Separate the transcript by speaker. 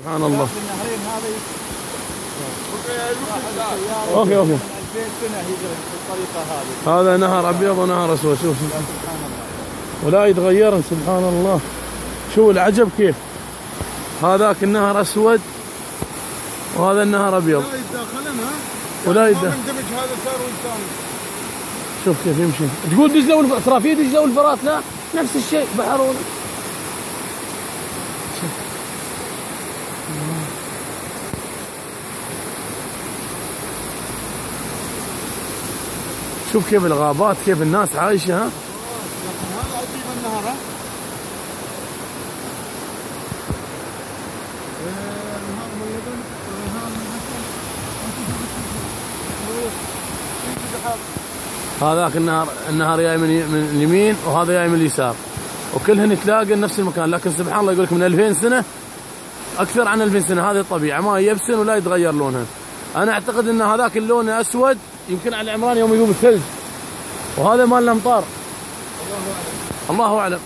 Speaker 1: سبحان الله. اوكي
Speaker 2: 2000 سنه هجرة بالطريقه هذه.
Speaker 1: هذا نهر ابيض ونهر اسود. شوف
Speaker 2: سبحان الله.
Speaker 1: ولا يتغيرن سبحان الله. شوف العجب كيف هذاك النهر اسود وهذا النهر ابيض.
Speaker 2: لا يتداخلن
Speaker 1: ولا يتداخل.
Speaker 2: هذا صار وانسان.
Speaker 1: شوف كيف يمشي. تقول دجله ترى في دجله والفرات لا نفس الشيء بحر. شوف كيف الغابات كيف الناس عايشه. ها
Speaker 2: هذا عجيب النهر.
Speaker 1: هذاك النهر جاي من اليمين وهذا جاي من اليسار وكلهن تلاقي نفس المكان، لكن سبحان الله يقول لك من 2000 سنه اكثر عن 2000 سنه. هذه الطبيعه ما يبسن ولا يتغير لونها. انا اعتقد ان هذاك اللون اسود يمكن على العمران يوم يذوب الثلج، وهذا مال الامطار. الله اعلم.